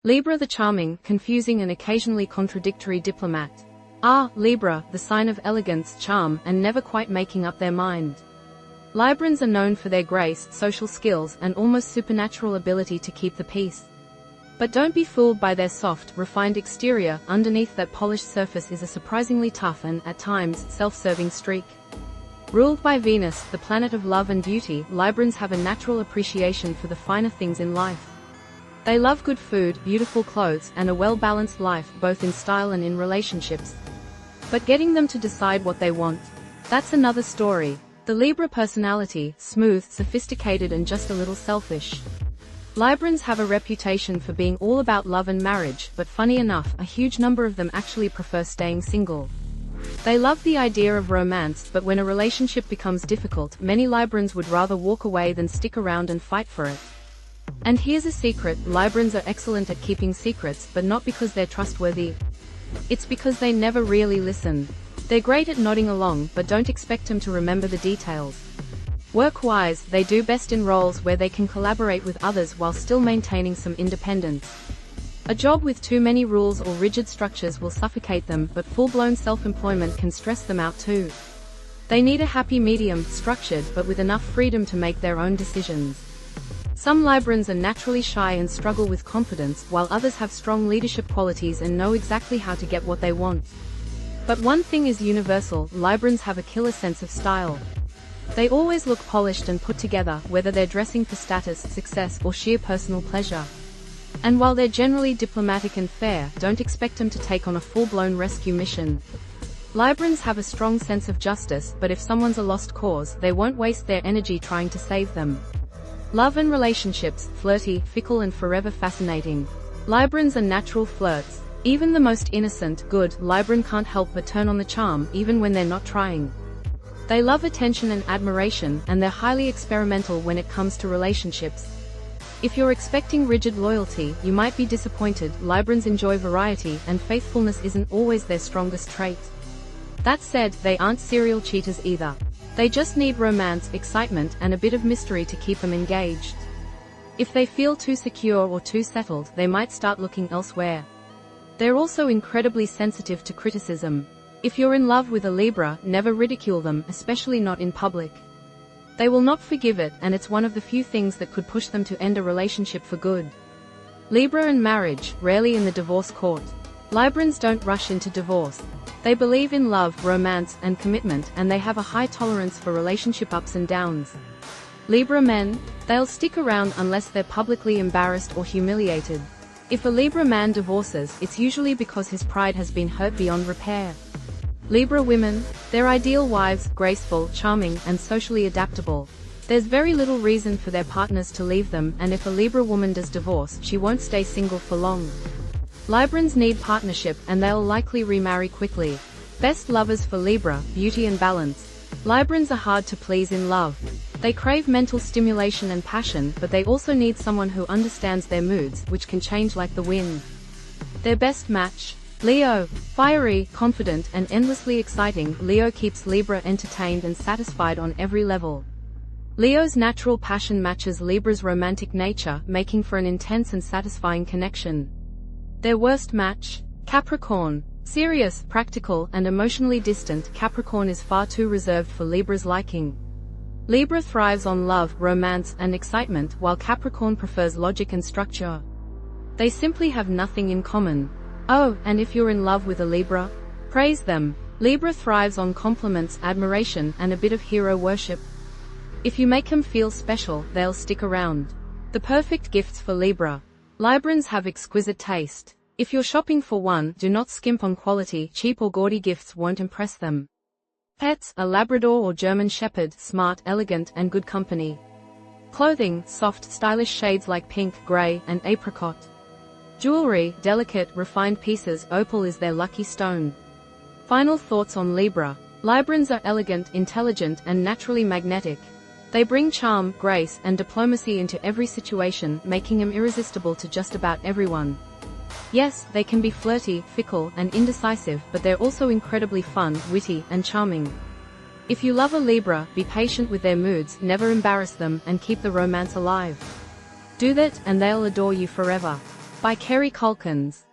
Libra the Charming, confusing and occasionally contradictory diplomat. Libra, the sign of elegance, charm, and never quite making up their mind. Librans are known for their grace, social skills, and almost supernatural ability to keep the peace. But don't be fooled by their soft, refined exterior. Underneath that polished surface is a surprisingly tough and, at times, self-serving streak. Ruled by Venus, the planet of love and beauty, Librans have a natural appreciation for the finer things in life. They love good food, beautiful clothes, and a well-balanced life, both in style and in relationships. But getting them to decide what they want, that's another story. The Libra personality, smooth, sophisticated, and just a little selfish. Librans have a reputation for being all about love and marriage, but funny enough, a huge number of them actually prefer staying single. They love the idea of romance, but when a relationship becomes difficult, many Librans would rather walk away than stick around and fight for it. And here's a secret: Librans are excellent at keeping secrets, but not because they're trustworthy. It's because they never really listen. They're great at nodding along, but don't expect them to remember the details. Work-wise, they do best in roles where they can collaborate with others while still maintaining some independence. A job with too many rules or rigid structures will suffocate them, but full-blown self-employment can stress them out too. They need a happy medium, structured but with enough freedom to make their own decisions. Some Librans are naturally shy and struggle with confidence, while others have strong leadership qualities and know exactly how to get what they want. But one thing is universal: Librans have a killer sense of style. They always look polished and put together, whether they're dressing for status, success, or sheer personal pleasure. And while they're generally diplomatic and fair, don't expect them to take on a full-blown rescue mission. Librans have a strong sense of justice, but if someone's a lost cause, they won't waste their energy trying to save them. Love and relationships, flirty, fickle, and forever fascinating. Librans are natural flirts. Even the most innocent, good Libran can't help but turn on the charm, even when they're not trying. They love attention and admiration, and they're highly experimental when it comes to relationships. If you're expecting rigid loyalty, you might be disappointed. Librans enjoy variety, and faithfulness isn't always their strongest trait. That said, they aren't serial cheaters either. They just need romance, excitement, and a bit of mystery to keep them engaged. If they feel too secure or too settled, they might start looking elsewhere. They're also incredibly sensitive to criticism. If you're in love with a Libra, never ridicule them, especially not in public. They will not forgive it, and it's one of the few things that could push them to end a relationship for good. Libra and marriage, rarely in the divorce court. Librans don't rush into divorce. They believe in love, romance, and commitment, and they have a high tolerance for relationship ups and downs. Libra men, they'll stick around unless they're publicly embarrassed or humiliated. If a Libra man divorces, it's usually because his pride has been hurt beyond repair. Libra women, they're ideal wives, graceful, charming, and socially adaptable. There's very little reason for their partners to leave them, and if a Libra woman does divorce, she won't stay single for long. Librans need partnership, and they'll likely remarry quickly. Best lovers for Libra, beauty and balance. Librans are hard to please in love. They crave mental stimulation and passion, but they also need someone who understands their moods, which can change like the wind. Their best match: Leo. Fiery, confident, and endlessly exciting, Leo keeps Libra entertained and satisfied on every level. Leo's natural passion matches Libra's romantic nature, making for an intense and satisfying connection. Their worst match: Capricorn. Serious, practical, and emotionally distant, Capricorn is far too reserved for Libra's liking. Libra thrives on love, romance, and excitement, while Capricorn prefers logic and structure. They simply have nothing in common. Oh, and if you're in love with a Libra, praise them. Libra thrives on compliments, admiration, and a bit of hero worship. If you make them feel special, they'll stick around. The perfect gifts for Libra. Librans have exquisite taste. If you're shopping for one, do not skimp on quality. Cheap or gaudy gifts won't impress them. Pets: a Labrador or German Shepherd, smart, elegant, and good company. Clothing: soft, stylish shades like pink, gray, and apricot. Jewelry: delicate, refined pieces. Opal is their lucky stone. Final thoughts on Libra. Librans are elegant, intelligent, and naturally magnetic. They bring charm, grace, and diplomacy into every situation, making them irresistible to just about everyone. Yes, they can be flirty, fickle, and indecisive, but they're also incredibly fun, witty, and charming. If you love a Libra, be patient with their moods, never embarrass them, and keep the romance alive. Do that, and they'll adore you forever. by Kerry Culkins.